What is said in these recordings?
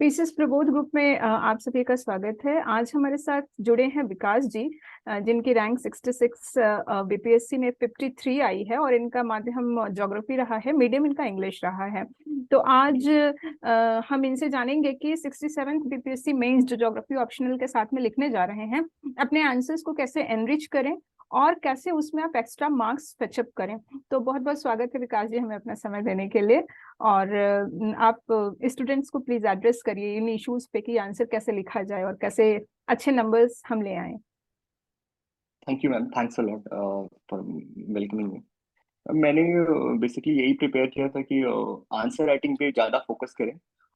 PCS Prabodh group में आप सभी का स्वागत है। आज हमारे साथ जुड़े हैं विकास जी, जिनकी रैंक 66 बीपीएससी में 53 आई है और इनका माध्यम ज्योग्राफी रहा है, मीडियम इनका इंग्लिश रहा है। तो आज हम इनसे जानेंगे कि 67 बीपीएससी मेंस जो ज्योग्राफी ऑप्शनल के साथ में लिखने जा रहे हैं, अपने आंसर्स को कैसे एनरिच करें और कैसे उसमें आप एक्स्ट्रा मार्क्स फेचअप करें। तो बहुत बहुत स्वागत है विकास जी, हमें अपना समय देने के लिए। और आप स्टूडेंट्स को प्लीज एड्रेस करिए इन इश्यूज पे कि आंसर कैसे लिखा जाए और कैसे अच्छे नंबर्स हम ले आए। Thank you ma'am, thanks a lot for welcoming मी। मैंने बेसिकली यही प्रिपेयर किया था कि आंसर राइटिंग पे ज़्यादा फोकस करें।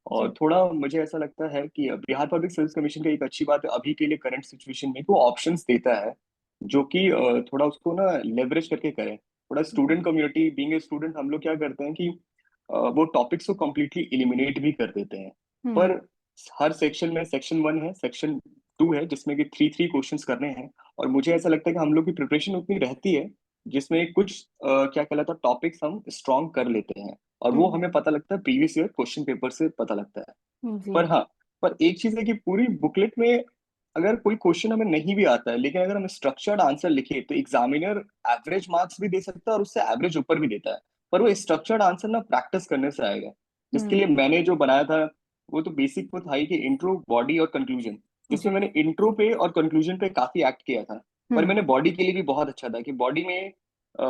और जी। थोड़ा मुझे ऐसा लगता है कि बिहार पब्लिक सर्विस कमीशन का एक अच्छी बात है अभी के लिए करंट सिचुएशन में कि वो ऑप्शंस देता है, जो कि थोड़ा उसको ना लेवरेज करके करें। थोड़ा student community being a student हम लोग क्या करते हैं कि वो टॉपिक्स को कम्प्लीटली एलिमिनेट भी कर देते हैं। हम्म। पर हर सेक्शन में सेक्शन 1 है, सेक्शन 2 है, जिसमें कि थ्री थ्री क्वेश्चंस करने हैं। और मुझे ऐसा लगता है कि हम लोग की प्रिपरेशन उतनी रहती है जिसमें कुछ क्या कहलाता है टॉपिक्स हम स्ट्रॉन्ग कर लेते हैं, और वो हम्म। हमें पता लगता है प्रीवियस ईयर क्वेश्चन पेपर से पता लगता है। जी। पर हाँ, पर एक चीज है कि पूरी बुकलेट में अगर कोई क्वेश्चन हमें नहीं भी आता है, लेकिन अगर हम स्ट्रक्चर्ड आंसर लिखे तो एग्जामिनर एवरेज मार्क्स भी दे सकता है और उससे एवरेज ऊपर भी देता है। पर वो स्ट्रक्चर्ड आंसर ना प्रैक्टिस करने से आएगा। जिसके हम्म। लिए मैंने जो बनाया था वो तो बेसिक वो था ही कि इंट्रो, बॉडी और कंक्लूजन। जी। जिसमें मैंने इंट्रो पे और कंक्लूजन पे काफी एक्ट किया था। पर हम्म। मैंने बॉडी के लिए भी बहुत अच्छा था कि बॉडी में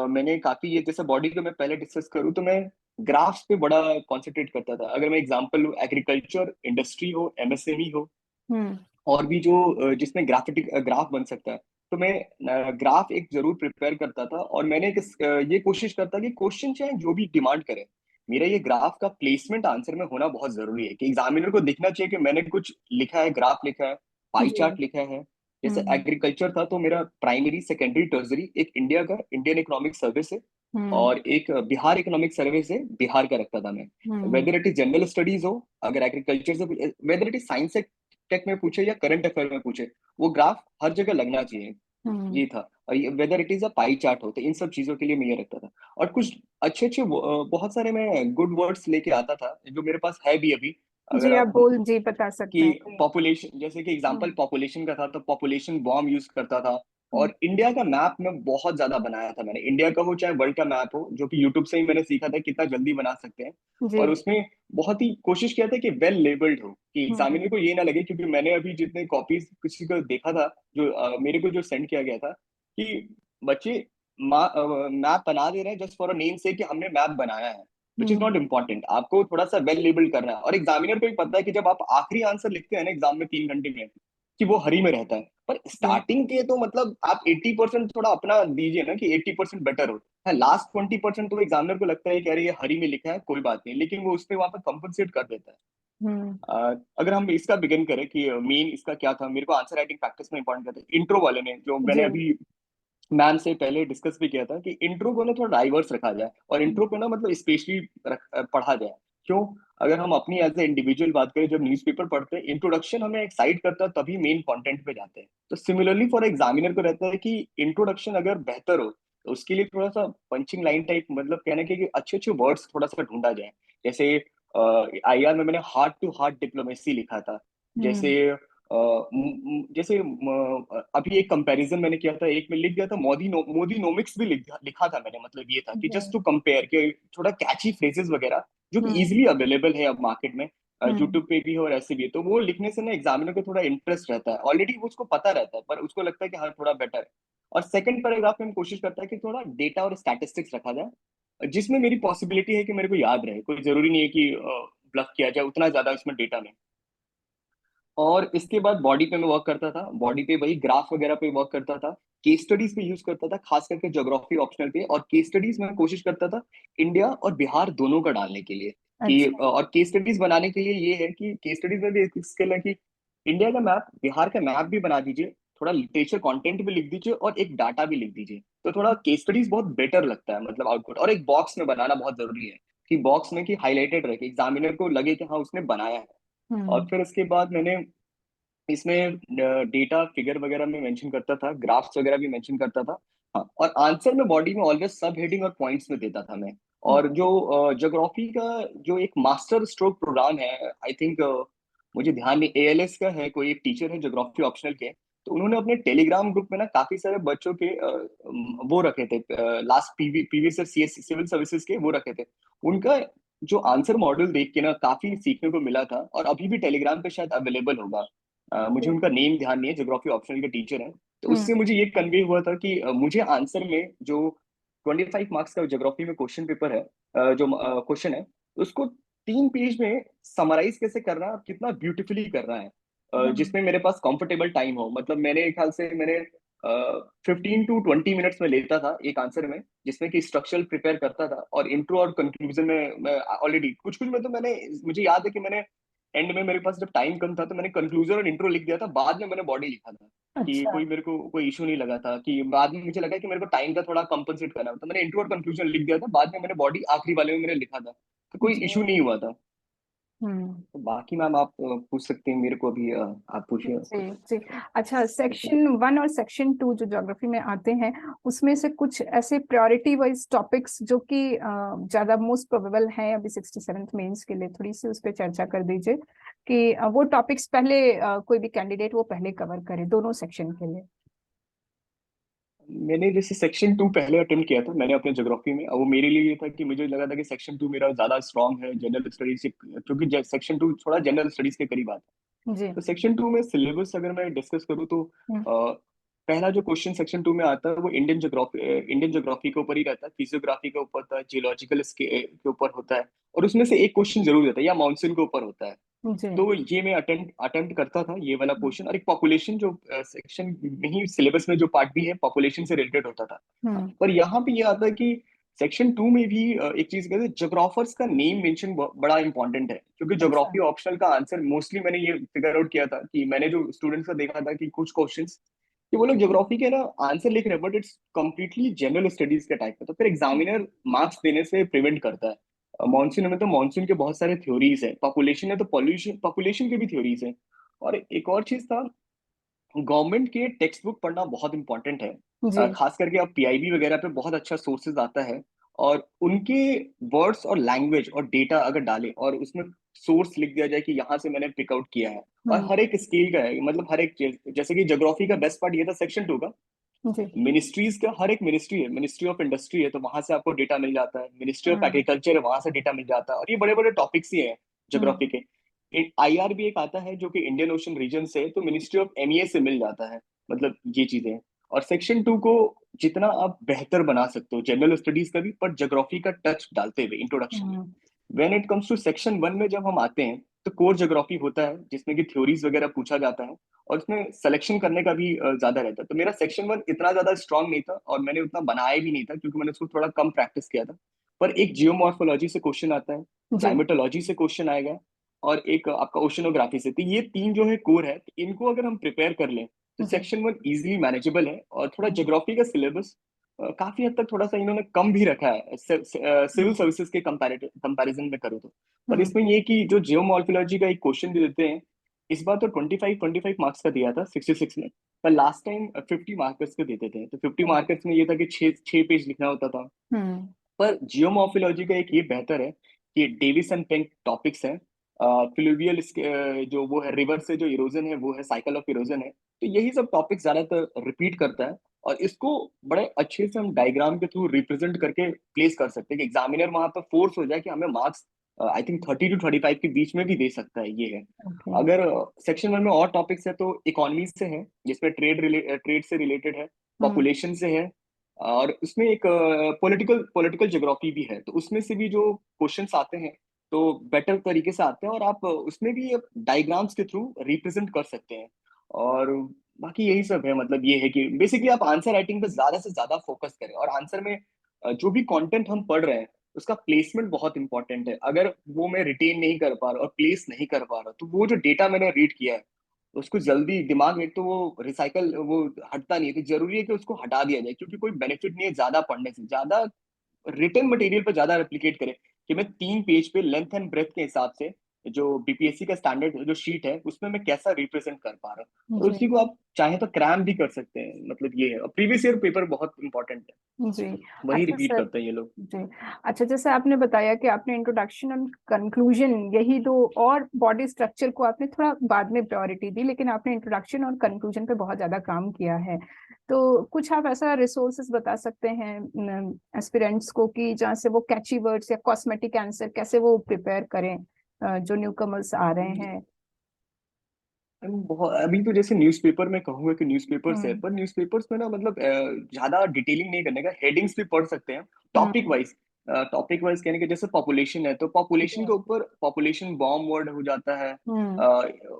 मैंने काफी ये, जैसे बॉडी को मैं पहले डिस्कस करूँ तो मैं ग्राफ्स पे बड़ा कॉन्सेंट्रेट करता था। अगर मैं एग्जांपल लूँ, एग्रीकल्चर इंडस्ट्री हो, एमएसएमई हो, हम्म। और भी जो जिसमें ग्राफिक ग्राफ बन सकता है, तो मैं ग्राफ एक जरूर प्रिपेयर करता था। और मैंने ये कोशिश करता कि क्वेश्चन चाहे जो भी डिमांड करे, मेरा ये ग्राफ का प्लेसमेंट आंसर में होना बहुत जरूरी है कि एग्जामिनर को दिखना चाहिए कि मैंने कुछ लिखा है, ग्राफ लिखा है, पाई जी। चार्ट लिखा है। जैसे हम्म। एग्रीकल्चर था तो मेरा प्राइमरी सेकेंडरी टर्सरी एक इंडिया का इंडियन इकोनॉमिक सर्वे से हम्म। और एक बिहार इकोनॉमिक सर्वे से बिहार का रखता था मैं। Hmm. Whether it is general studies हो, अगर एग्रीकल्चर से, whether it is science tech में पूछे या करंट अफेयर में पूछे, वो ग्राफ हर जगह लगना चाहिए। हम्म। ये था। और weather it is a pie chart हो, तो इन सब चीजों के लिए मैं ये रखता था। और कुछ अच्छे अच्छे बहुत सारे मैं गुड वर्ड्स लेके आता था जो मेरे पास है भी अभी। अगर जी, आप आप बोल जी बता सकते कि हैं जी। पॉपुलेशन, जैसे कि एग्जांपल हम्म। पॉपुलेशन का था तो पॉपुलेशन बॉम्ब यूज करता था। हम्म। और इंडिया का मैप में बहुत ज्यादा बनाया था मैंने, इंडिया का हो चाहे वर्ल्ड का मैप हो, जो कि यूट्यूब से ही मैंने सीखा था कितना जल्दी बना सकते हैं। जी। और उसमें बहुत ही कोशिश किया था कि वेल लेबल्ड हो, कि एग्जामिनर हम्म। को ये ना लगे, क्योंकि मैंने अभी जितने कॉपीज किसी को देखा था, जो मेरे को जो सेंड किया गया था, कि बच्चे मैप बना दे रहे हैं जस्ट फॉर अ नेम से कि हमने मैप बनाया है, which is hmm. Not important. आपको थोड़ा सा वेल लेबल्ड करना है। और एग्जामिनर को भी पता है कि जब आप आखिरी आंसर लिखते हैं ना एग्जाम में 3 घंटे में, कि वो हरी में रहता है। पर जी। स्टार्टिंग के तो मतलब आप 80% थोड़ा अपना दीजिए ना, कि 80% बेटर हो। हाँ, लास्ट 20% तो एग्जामिनर को लगता है कि अरे ये हरी में लिखा है, कोई बात नहीं, लेकिन वो उसपे वहां पर कंपनसेट कर देता है। हम्म। अगर हम इसका बिगिन करें कि मेन इसका क्या था, मेरे को आंसर राइटिंग प्रैक्टिस में इंपॉर्टेंट क्या था, इंट्रो वाले में जो मैंने जी। अभी मैम से पहले डिस्कस भी किया था कि इंट्रो को ना थोड़ा डाइवर्स रखा जाए और इंट्रो को ना मतलब स्पेशली पढ़ा जाए। क्यों? अगर हम अपनी एज ए इंडिविजुअल बात करें, जब न्यूज़पेपर पढ़ते हैं इंट्रोडक्शन हमें एक्साइट करता है, तभी मेन कंटेंट पे जाते हैं। तो सिमिलरली फॉर एग्जामिनर को रहता है कि इंट्रोडक्शन अगर बेहतर हो तो उसके लिए थोड़ा सा पंचिंग लाइन टाइप, मतलब कहना कि अच्छे अच्छे वर्ड्स थोड़ा सा ढूंढा जाए। जैसे आईआर में मैंने हार्ट टू हार्ट डिप्लोमेसी लिखा था। जैसे हम्म। जैसे अभी एक कंपैरिजन मैंने किया था, एक में लिख दिया था मोदी नोमिक्स भी लिखा था मैंने। मतलब ये था कि जी। जस्ट टू कंपेयर कि थोड़ा कैची फ्रेजेस वगैरह जो कि हम्म। इजीली अवेलेबल है अब मार्केट में, हम्म। यूट्यूब पे भी है और ऐसे भी है, तो वो लिखने से ना एग्जामिनर को थोड़ा इंटरेस्ट रहता है। ऑलरेडी उसको पता रहता है पर उसको लगता है कि हाँ थोड़ा बेटर है। और सेकंड पैराग्राफ में हम कोशिश करता है कि थोड़ा डेटा और स्टैटिस्टिक्स रखा जाए, जिसमें मेरी पॉसिबिलिटी है कि मेरे को याद रहे। कोई जरूरी नहीं है कि ब्लफ किया जाए उतना ज्यादा इसमें डेटा में। और इसके बाद बॉडी पे मैं वर्क करता था, बॉडी पे वही ग्राफ वगैरह पे वर्क करता था। केस स्टडीज पे यूज करता था, खास करके ज्योग्राफी ऑप्शनल पे। और केस स्टडीज में कोशिश करता था इंडिया और बिहार दोनों का डालने के लिए कि अच्छा। और केस स्टडीज बनाने के लिए ये है कि केस स्टडीज में भी एक स्किल है कि इंडिया का मैप, बिहार का मैप भी बना दीजिए, थोड़ा लिटरेचर कंटेंट भी लिख दीजिए और एक डाटा भी लिख दीजिए। तो थोड़ा केस स्टडीज बहुत बेटर लगता है, मतलब आउटपुट। और एक बॉक्स में बनाना बहुत जरूरी है कि बॉक्स में कि हाईलाइटेड रहे, एग्जामिनर को लगे कि हाँ उसने बनाया है। और हम्म। फिर उसके बाद मैंने इसमें डेटा फिगर वगैरह में मेंशन करता था, ग्राफ्स वगैरह भी मेंशन करता था। हाँ, और आंसर में बॉडी में ऑलवेज सब हेडिंग और पॉइंट्स में देता था मैं। हम्म। और जो ज्योग्राफी का जो एक मास्टर स्ट्रोक प्रोग्राम है, आई थिंक मुझे ध्यान नहीं, एएलएस का है, कोई एक टीचर है ज्योग्राफी ऑप्शनल के, तो उन्होंने अपने टेलीग्राम ग्रुप में ना काफी सारे बच्चों के वो रखे थे, लास्ट पीवीएस और सीएस सिविल सर्विसेज के वो रखे थे। उनका जो आंसर मॉडल देख के ना काफी सीखने को मिला था, और अभी भी टेलीग्राम पे शायद अवेलेबल होगा। मुझे उनका नेम ध्यान नहीं है, ज्योग्राफी ऑप्शनल के टीचर हैं। तो हम्म। उससे मुझे ये कन्वे हुआ था कि मुझे आंसर में जो 25 मार्क्स का ज्योग्राफी में क्वेश्चन पेपर है, जो क्वेश्चन है, उसको 3 पेज में समराइज कैसे करना है, कितना ब्यूटीफुली करना है, हम्म। जिसमें मेरे पास कंफर्टेबल टाइम हो। मतलब मेरे ख्याल से मैंने 15 to 20 मिनट्स में लेता था एक आंसर में, जिसमें कि स्ट्रक्चरल प्रिपेयर करता था, और इंट्रो और कंक्लूजन में मैं ऑलरेडी कुछ कुछ में तो मैंने, मुझे याद है कि मैंने एंड में, मेरे पास जब टाइम कम था तो मैंने कंक्लूजन और इंट्रो लिख दिया था, बाद में मैंने बॉडी लिखा था। कि अच्छा। कोई मेरे को कोई इशू नहीं लगा था, कि बाद में मुझे लगा कि मेरे को टाइम का थोड़ा कंपनसेट करना था, तो मैंने इंट्रो और कंक्लूजन लिख दिया था, बाद में मैंने बॉडी आखिरी वाले में मैंने लिखा था, तो कोई जी। इशू नहीं हुआ था। हम्म। तो बाकी मैम आप पूछ सकते हैं मेरे को अभी, आप पूछिए जी कुछ। जी। अच्छा, सेक्शन 1 और सेक्शन 2 जो ज्योग्राफी में आते हैं, उसमें से कुछ ऐसे प्रायोरिटी वाइज टॉपिक्स जो कि ज्यादा मोस्ट प्रोबेबल हैं अभी 67th मेंस के लिए, थोड़ी सी उस पर चर्चा कर दीजिए कि वो टॉपिक्स पहले कोई भी कैंडिडेट वो पहले कवर करे दोनों सेक्शन के लिए। मैंने जैसे सेक्शन 2 पहले अटेम्प्ट किया था मैंने अपने ज्योग्राफी में, और वो मेरे लिए ये था कि मुझे लगा था कि सेक्शन 2 मेरा ज्यादा स्ट्रांग है जनरल स्टडीज से, क्योंकि सेक्शन 2 थोड़ा जनरल स्टडीज के करीब आता है। जी। तो सेक्शन 2 में सिलेबस अगर मैं डिस्कस करूँ तो हम्म। पहला जो क्वेश्चन सेक्शन 2 में आता है वो इंडियन ज्योग्राफी के ऊपर ही रहता है, फिजियोग्राफी के ऊपर होता है, जियोलॉजिकल के ऊपर होता है, और उसमें से एक क्वेश्चन जरूर रहता है, या मानसून के ऊपर होता है। जी। तो ये मैं अटेम्प्ट अटेम्प्ट करता था ये वाला क्वेश्चन, और एक पॉपुलेशन जो सेक्शन में ही सिलेबस में जो पार्ट भी है पॉपुलेशन से रिलेटेड होता था। हम्म। पर यहाँ पे ये आता है कि सेक्शन 2 में भी एक चीज कहते हैं, जोग्राफर्स का नेम मेंशन बड़ा इंपॉर्टेंट है, क्योंकि अच्छा। ज्योग्राफी ऑप्शनल का आंसर मोस्टली मैंने ये फिगर आउट किया था कि मैंने जो स्टूडेंट्स का देखा था कि कुछ क्वेश्चंस कि वो लोग ज्योग्राफी के ना आंसर लिख रहे हैं, but it's completely general studies के टाइप का, तो फिर एग्जामिनर मार्क्स देने से प्रिवेंट करता है। मानसून में तो मानसून के बहुत सारे थ्योरीज है, पॉपुलेशन है तो पॉपुलेशन के भी थ्योरीज है। और एक और चीज था, गवर्नमेंट के टेक्स्ट बुक पढ़ना बहुत इंपॉर्टेंट है। जी। खास करके अब पीआईबी वगैरह पे बहुत अच्छा सोर्सेज आता है, और उनके वर्ड्स और लैंग्वेज और डेटा अगर डाले और उसमें सोर्स लिख दिया जाए कि यहाँ से मैंने पिकआउट किया है, और हम्म। हर एक स्केल का है, मतलब हर एक जैसे कि ज्योग्राफी का बेस्ट पार्ट ये था सेक्शन 2 का, जी। मिनिस्ट्रीज का हर एक मिनिस्ट्री है, मिनिस्ट्री ऑफ इंडस्ट्री है तो वहां से आपको डेटा मिल जाता है, मिनिस्ट्री ऑफ हाँ। एग्रीकल्चर है वहां से डेटा मिल जाता है, और ये बड़े बड़े टॉपिक्स ही हैं हम्म। ज्योग्राफी के। आईआर भी एक आता है जो कि इंडियन ओशन रीजन से है, तो मिनिस्ट्री ऑफ एमईए से मिल जाता है। मतलब ये चीजें हैं। और सेक्शन 2 को जितना आप बेहतर बना सकते हो जनरल स्टडीज का भी, पर ज्योग्राफी का टच डालते हुए इंट्रोडक्शन में। Hmm. When it comes to section 1 में जब हम आते हैं, तो कोर ज्योग्राफी होता है जिसमें कि थ्योरीज वगैरह पूछा जाता है, और उसमें सिलेक्शन करने का भी ज्यादा रहता है। तो मेरा सेक्शन 1 इतना ज्यादा स्ट्रांग नहीं था, और मैंने उतना बनाया भी नहीं था क्योंकि मैंने उसको थोड़ा कम प्रैक्टिस किया था। पर एक जियोमॉर्फोलॉजी से क्वेश्चन आता है, जी। क्लाइमेटोलॉजी से क्वेश्चन आएगा, और एक आपका ओशनोग्राफी से, तो ये तीन जो है कोर है, तो इनको अगर हम प्रिपेयर कर लें तो जी। सेक्शन 1 इजिली मैनेजेबल है। और थोड़ा हम्म। ज्योग्राफी का सिलेबस काफी हद तक थोड़ा सा इन्होंने कम भी रखा है सिविल हम्म। सर्विसेज के कंपैरिजन में करो तो। पर हम्म। इसमें ये कि जो जियोमॉर्फोलॉजी का एक क्वेश्चन भी देते हैं, इस बार तो 25 मार्क्स का दिया था 66 में, पर लास्ट टाइम 50 मार्कर्स का देते थे, तो 50 मार्कर्स में ये था कि 6 पेज लिखना होता था। हम्म। पर जियोमॉर्फोलॉजी का एक ये बेहतर है कि डेविस एंड पेंक टॉपिक्स हैं, फ्लूवियल जो वो है रिवर से जो इरोजन है वो है, साइकिल ऑफ इरोजन है, तो यही सब टॉपिक ज्यादातर रिपीट करता है। और इसको बड़े अच्छे से हम डायग्राम के थ्रू रिप्रेजेंट करके प्लेस कर सकते हैं कि एग्जामिनर वहां पर फोर्स हो जाए कि हमें मार्क्स आई थिंक 30 to 35 के बीच में भी दे सकता है, ये है। ओके। अगर सेक्शन 1 में और टॉपिक्स है तो इकोनॉमी से है, जिसमें ट्रेड से रिलेटेड है, हम्म। पॉपुलेशन से है, और उसमें एक पॉलिटिकल पॉलिटिकल ज्योग्राफी भी है, तो उसमें से भी जो क्वेश्चंस आते हैं तो बेटर तरीके से आते हैं, और आप उसमें भी डायग्राम्स के थ्रू रिप्रेजेंट कर सकते हैं। और बाकी यही सब है, मतलब ये है कि बेसिकली आप आंसर राइटिंग पे ज्यादा से ज्यादा फोकस करें, और आंसर में जो भी कंटेंट हम पढ़ रहे हैं उसका प्लेसमेंट बहुत इंपॉर्टेंट है। अगर वो मैं रिटेन नहीं कर पा रहा और प्लेस नहीं कर पा रहा, तो वो जो डेटा मैंने रीड किया है उसको जल्दी दिमाग में, एक तो वो रिसाइकल वो हटता नहीं है, तो जरूरी है कि उसको हटा दिया जाए, क्योंकि कोई बेनिफिट नहीं है ज्यादा पढ़ने से। ज्यादा रिटर्न मटेरियल पर ज्यादा रेप्लिकेट करें कि मैं 3 पेज पे लेंथ एंड ब्रेथ के हिसाब से जो बीपीएससी का स्टैंडर्ड जो शीट है उसमें मैं कैसा रिप्रेजेंट कर पा रहा हूँ, और जी उसी को आप चाहे तो क्रैम भी कर सकते हैं। मतलब ये है, प्रीवियस ईयर पेपर बहुत इंपॉर्टेंट है, जी। वही अच्छा रिपीट सर। करते हैं ये लोग। जी। अच्छा, जैसे आपने बताया कि आपने इंट्रोडक्शन और कंक्लूजन यही दो, और बॉडी स्ट्रक्चर को आपने थोड़ा बाद में प्रायोरिटी दी, लेकिन आपने इंट्रोडक्शन और कंक्लूजन पे बहुत ज्यादा काम किया है। तो कुछ आप ऐसा रिसोर्सेज बता सकते हैं एस्पिरेंट्स को कि जहाँ से वो कैची वर्ड्स या कॉस्मेटिक आंसर कैसे वो प्रिपेयर करें, जो न्यू कमर्स आ रहे हैं। बहुत अभी तो जैसे न्यूज़पेपर में कहूंगा कि न्यूज़पेपर्स है, हम्म। पर न्यूज़पेपर्स में ना मतलब ज्यादा डिटेलिंग नहीं करने का, हेडिंग्स भी पढ़ सकते हैं टॉपिक हम्म। वाइज। टॉपिक वाइज कहने के जैसे पॉपुलेशन है तो पॉपुलेशन के जी। ऊपर पॉपुलेशन बॉम्ब वर्ड हो जाता है। हम्म।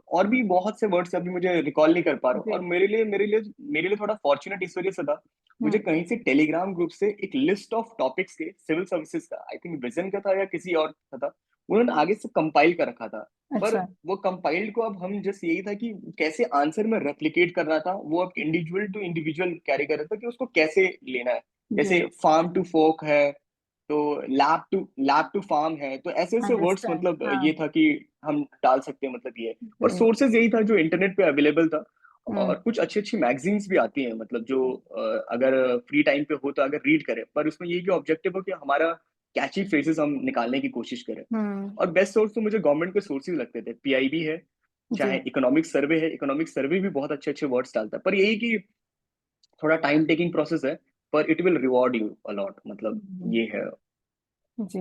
और भी बहुत से वर्ड्स अभी मुझे रिकॉल नहीं कर पा रहा हूँ। और जी। मेरे लिए थोड़ा फॉर्चुनेट इस वजह से था, मुझे हम्म। कहीं से टेलीग्राम ग्रुप से एक लिस्ट ऑफ टॉपिक्स के सिविल सर्विसेज का, आई थिंक विजन का था या किसी और का था, उन्होंने आगे से कंपाइल कर रखा था। पर अच्छा। वो कंपाइल्ड को अब हम जस्ट यही था कि कैसे आंसर में रेप्लिकेट कर रहा था, वो अब इंडिविजुअल टू इंडिविजुअल कैरी कर रहा था कि उसको कैसे लेना है। जी। जैसे फार्म टू फोक है, तो लैब टू फार्म है, तो ऐसे ऐसे वर्ड्स अंडरस्टैंड, मतलब हाँ। ये था कि हम डाल सकते हैं मतलब ये। और जी। सोर्सेज यही था जो इंटरनेट पे अवेलेबल था। हम्म। और कुछ अच्छी अच्छी मैगजीन्स भी आती हैं, मतलब जो अगर फ्री टाइम पे हो तो अगर रीड करें, पर उसमें ये कि ऑब्जेक्टिव हो कि हमारा कैची फ्रेजेस हम निकालने की कोशिश करें। हम्म। और बेस्ट सोर्स तो मुझे गवर्नमेंट के सोर्सेज लगते थे, पीआईबी है, जी। चाहे इकोनॉमिक सर्वे है, इकोनॉमिक सर्वे भी बहुत अच्छे अच्छे वर्ड्स डालता है। पर यही कि थोड़ा टाइम टेकिंग प्रोसेस है, पर it will reward you a lot, मतलब हम्म। ये है। जी।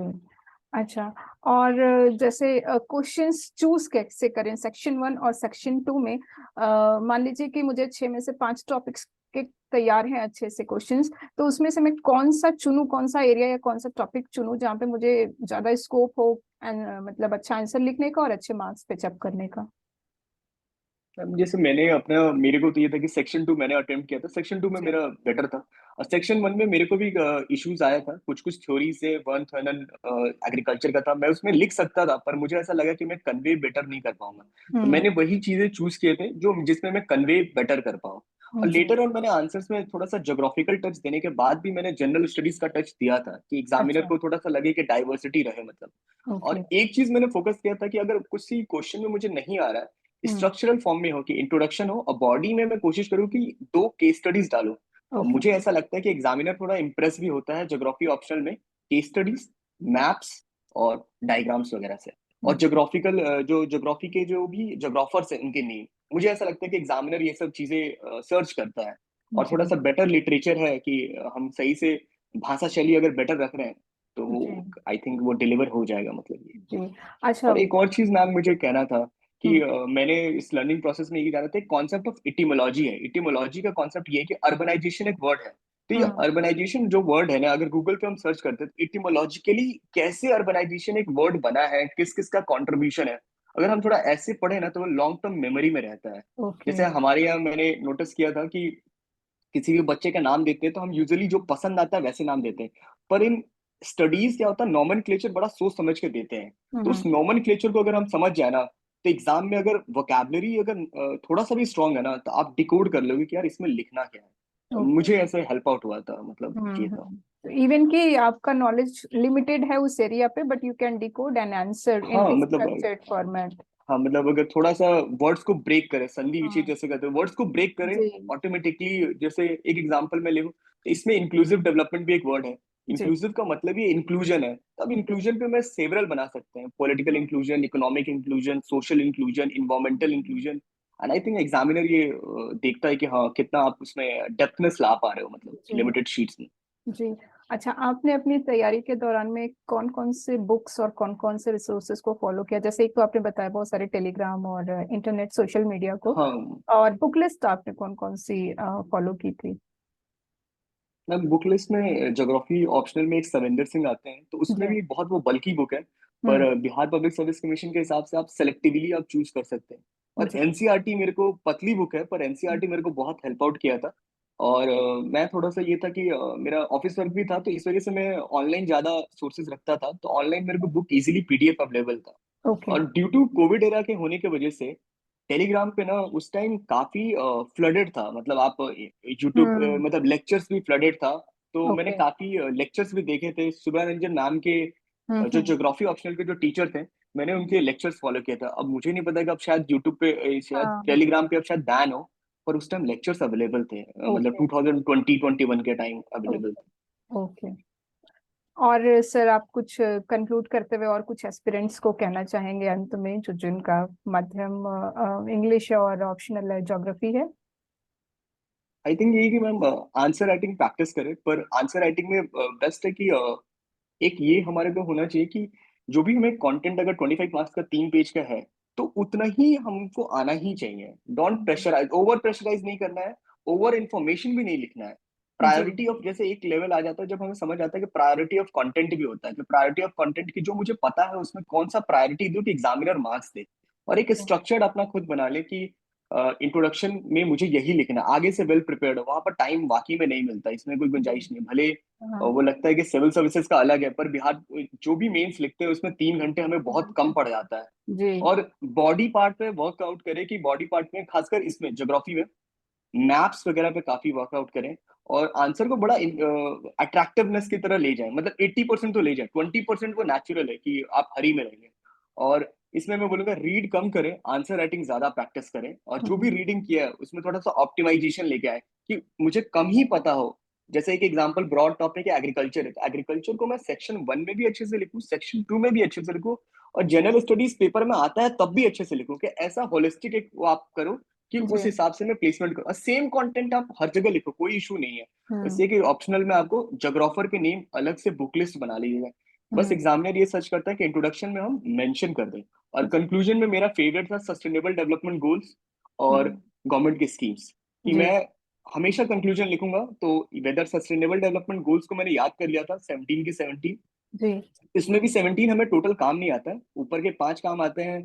अच्छा। और जैसे क्वेश्चंस चूज कैसे करें सेक्शन 1 और सेक्शन 2 में? मान लीजिए कि मुझे 6 में से 5 टॉपिक्स के तैयार हैं अच्छे से क्वेश्चंस, तो उसमें से मैं कौन सा चुनूं, कौन सा एरिया या कौन सा टॉपिक चुनूं जहाँ पे मुझे ज्यादा स्कोप हो एंड मतलब अच्छा आंसर लिखने का और अच्छे मार्क्स पिचअप करने का? अब जैसे मैंने अपना, मेरे को तो ये था कि सेक्शन 2 मैंने अटेम्प्ट किया था, सेक्शन 2 में जी। मेरा बेटर था। और सेक्शन 1 में मेरे को भी इश्यूज आया था, कुछ कुछ थ्योरी से, वन थर्नल एग्रीकल्चर का था, मैं उसमें लिख सकता था, पर मुझे ऐसा लगा कि मैं कन्वे बेटर नहीं कर पाऊंगा। तो हम्म। मैंने वही चीजें चूज किए थे जो जिसमें मैं कन्वे बेटर कर पाऊँ। और जी। लेटर ऑन मैंने आंसर्स में थोड़ा सा ज्योग्राफिकल टच देने के बाद भी मैंने जनरल स्टडीज का टच दिया था, कि एग्जामिनर अच्छा। को थोड़ा सा लगे कि डाइवर्सिटी रहे मतलब। ओके। और एक चीज मैंने फोकस किया था कि अगर किसी क्वेश्चन में मुझे नहीं आ रहा है, हम्म। स्ट्रक्चरल फॉर्म में हो, कि इंट्रोडक्शन हो, और बॉडी में मैं कोशिश करूँ कि 2 केस स्टडीज डालूं। और ओके। मुझे ऐसा लगता है कि एग्जामिनर थोड़ा इंप्रेस भी होता है ज्योग्राफी ऑप्शनल में केस स्टडीज, मैप्स और डायग्राम्स वगैरह से। और जी। ज्योग्राफिकल जो ज्योग्राफी के जो भी ज्योग्राफर्स हैं उनके नेम, मुझे ऐसा लगता है कि एग्जामिनर ये सब चीजें सर्च करता है। और थोड़ा जी। सा बेटर लिटरेचर है कि हम सही से भाषा शैली अगर बेटर रख रहे हैं, तो जी। वो आई थिंक वो डिलीवर हो जाएगा मतलब ये। जी। अच्छा। और एक और चीज मैम मुझे कहना था कि हम्म। मैंने इस लर्निंग प्रोसेस में ये जाना था, कॉन्सेप्ट ऑफ इटिमोलॉजी है। इटिमोलॉजी का कॉन्सेप्ट ये है कि अर्बनाइजेशन एक वर्ड है, तो ये हम्म। अर्बनाइजेशन जो वर्ड है ना, अगर गूगल पे हम सर्च करते हैं तो इटिमोलॉजिकली कैसे अर्बनाइजेशन एक वर्ड बना है, किस किस का कॉन्ट्रीब्यूशन है, अगर हम थोड़ा ऐसे पढ़े ना तो वो लॉन्ग टर्म मेमोरी में रहता है। ओके। जैसे हमारे यहाँ मैंने नोटिस किया था कि किसी भी बच्चे का नाम देते हैं तो हम यूजुअली जो पसंद आता है वैसे नाम देते हैं, पर इन स्टडीज क्या होता है, नॉमेनक्लेचर बड़ा सोच समझ के देते हैं। तो हम्म। उस नॉमेनक्लेचर को अगर हम समझ जाए ना, तो एग्जाम में अगर वोकैबुलरी अगर थोड़ा सा भी स्ट्रांग है ना, तो आप डिकोड कर लोगे कि यार इसमें लिखना क्या है। ओके। मुझे ऐसे हेल्प आउट हुआ था, मतलब ये था। इवन कि आपका नॉलेज लिमिटेड है उस एरिया पे, but you can decode and answer in हाँ दी मतलब, स्ट्रक्चर्ड फॉर्मेट। हाँ मतलब अगर थोड़ा सा वर्ड्स को ब्रेक करे, संधि विच्छेद हाँ। जैसे कहते हैं, वर्ड्स को ब्रेक करे जी। ऑटोमेटिकली। जैसे एक एग्जांपल मैं ले लूं, तो इसमें इंक्लूसिव डेवलपमेंट भी एक वर्ड है। जी। इंक्लूसिव का मतलब ये इंक्लूजन है, तो अब जी। इंक्लूजन पे मैं सेवरल बना सकते हैं, political inclusion, economic inclusion, social inclusion, environmental inclusion. And I think examiner ये देखता है कि हाँ कितना आप उसमें डेप्थनेस ला पा रहे हो, मतलब जी। लिमिटेड शीट्स में। जी। अच्छा, आपने अपनी तैयारी के दौरान में कौन कौन से बुक्स और कौन कौन से रिसोर्सेज को फॉलो किया? जैसे एक तो आपने बताया बहुत सारे टेलीग्राम और इंटरनेट सोशल मीडिया को, हाँ और बुक लिस्ट आपने कौन कौन सी फॉलो की थी? मैम, बुक लिस्ट में ज्योग्राफी ऑप्शनल में एक सविंदर सिंह आते हैं, तो उसमें जी। भी बहुत वो बल्की बुक है। पर हम्म। बिहार पब्लिक सर्विस कमीशन के हिसाब से आप सेलेक्टिवली आप चूज कर सकते हैं। और जी। एनसीईआरटी मेरे को पतली बुक है, पर एनसीईआरटी मेरे को बहुत हेल्प आउट किया था। और मैं थोड़ा सा ये था कि मेरा ऑफिस वर्क भी था, तो इस वजह से मैं ऑनलाइन ज्यादा सोर्सेज रखता था, तो ऑनलाइन मेरे को बुक इजीली पीडीएफ अवेलेबल था। ओके। और ड्यू टू कोविड एरा के होने की वजह से टेलीग्राम पे ना उस टाइम काफी फ्लडेड था, मतलब आप यूट्यूब हम्म। मतलब लेक्चर्स भी फ्लडेड था। तो मैंने ओके। काफी लेक्चर्स भी देखे थे सुबह रंजन मैम के, जो ज्योग्राफी ऑप्शनल के जो टीचर थे, मैंने उनके लेक्चर्स फॉलो किया था। अब मुझे नहीं पता कि अब शायद यूट्यूब पे शायद हाँ। टेलीग्राम पे अब शायद बैन हो, पर उस टाइम लेक्चर्स अवेलेबल थे, मतलब ओके। 2020-21 के टाइम अवेलेबल थे। ओके। ओके। और सर आप कुछ कंक्लूड करते हुए और कुछ एस्पिरेंट्स को कहना चाहेंगे अंत में, जो जिनका माध्यम इंग्लिश और ऑप्शनल ज्योग्राफी है? आई थिंक यही कि मैम आंसर राइटिंग प्रैक्टिस करें, पर आंसर राइटिंग में बेस्ट है कि एक ये हमारे को होना चाहिए कि जो भी हमें कंटेंट अगर 25 मार्क्स का 3 पेज का है, तो उतना ही हमको आना ही चाहिए। डोंट प्रेशराइज, ओवर प्रेशराइज नहीं करना है, ओवर इंफॉर्मेशन भी नहीं लिखना है। जी। प्रायोरिटी ऑफ, जैसे एक लेवल आ जाता है जब हमें समझ आता है कि प्रायोरिटी ऑफ कंटेंट भी होता है, कि प्रायोरिटी ऑफ कंटेंट की जो मुझे पता है उसमें कौन सा प्रायोरिटी दो कि एग्जामिनर मार्क्स दे। और एक स्ट्रक्चर्ड अपना खुद बना ले कि इंट्रोडक्शन में मुझे यही लिखना है, आगे से वेल प्रिपेयर्ड हो। वहां पर टाइम वाकई में नहीं मिलता, इसमें कोई जी। गुंजाइश नहीं है। भले हाँ। वो लगता है कि सिविल सर्विसेज का अलग है, पर बिहार जो भी मेंस लिखते हैं उसमें 3 घंटे हमें बहुत कम पड़ जाता है। जी। और बॉडी पार्ट पे वर्कआउट करें, कि बॉडी पार्ट में खासकर इसमें ज्योग्राफी में मैप्स वगैरह पे काफी वर्कआउट करें, और आंसर को बड़ा अट्रैक्टिवनेस की तरह ले जाएं। मतलब 80% तो ले जाएं, 20% वो नेचुरल है कि आप हरी में रहेंगे। और इसमें मैं बोलूंगा रीड कम करें, आंसर राइटिंग ज्यादा प्रैक्टिस करें, और जो भी हम्म। रीडिंग किया है उसमें थोड़ा सा ऑप्टिमाइजेशन लेके आए, कि मुझे कम ही पता हो। जैसे एक एग्जांपल ब्रॉड टॉपिक है एग्रीकल्चर है, तो एग्रीकल्चर को मैं सेक्शन 1 में भी अच्छे से लिखूं, सेक्शन 2 में भी अच्छे से लिखूं, और जनरल स्टडीज पेपर में आता है तब भी अच्छे से लिखूं, कि ऐसा होलिस्टिक एक वो आप करो कि जी। उस हिसाब से मैं प्लेसमेंट करूँ। और सेम कंटेंट आप हर जगह लिखो, कोई इशू नहीं है। हम्म। बस ये कि ऑप्शनल में आपको जोग्राफर के नेम अलग से बुक लिस्ट बना लीजिएगा। बस हम्म। एग्जामिनर ये सर्च करता है कि इंट्रोडक्शन में हम मेंशन कर दें। और कंक्लूजन में मेरा फेवरेट था सस्टेनेबल डेवलपमेंट गोल्स और हम्म। गवर्नमेंट की स्कीम्स, कि जी। मैं हमेशा कंक्लूजन लिखूंगा। तो वेदर सस्टेनेबल डेवलपमेंट गोल्स को मैंने याद कर लिया था, 17 की 17। जी। इसमें भी 17 हमें टोटल काम नहीं आता है, ऊपर के 5 काम आते हैं।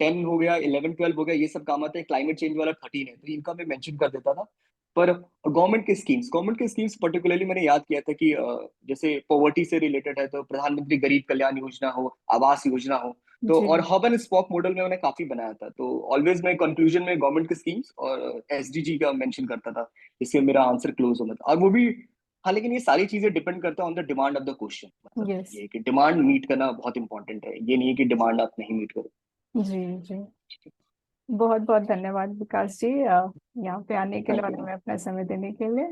10 हो गया, 11-12 हो गया, ये सब काम आते हैं। क्लाइमेट चेंज वाला 13 है, तो इनका मैं मेंशन कर देता था। पर गवर्नमेंट के स्कीम्स पर्टिकुलरली मैंने याद किया था कि जैसे पॉवर्टी से रिलेटेड है तो प्रधानमंत्री गरीब कल्याण योजना हो, आवास योजना हो, तो जी। और हब एंड स्पॉक मॉडल में मैंने काफी बनाया था। तो ऑलवेज मैं कंक्लूजन में गवर्नमेंट के स्कीम्स और एसडीजी का मेंशन करता था, जिससे मेरा आंसर क्लोज होता था। और वो भी, हाँ, लेकिन ये सारी चीजें डिपेंड करता है on the demand of the question. मतलब यस। ये है कि डिमांड मीट करना बहुत इंपॉर्टेंट है, ये नहीं है कि डिमांड आप नहीं मीट करो। जी। जी। बहुत बहुत धन्यवाद विकास जी, यहाँ पे आने के लिए थैंक और यू। हमें अपना समय देने के लिए।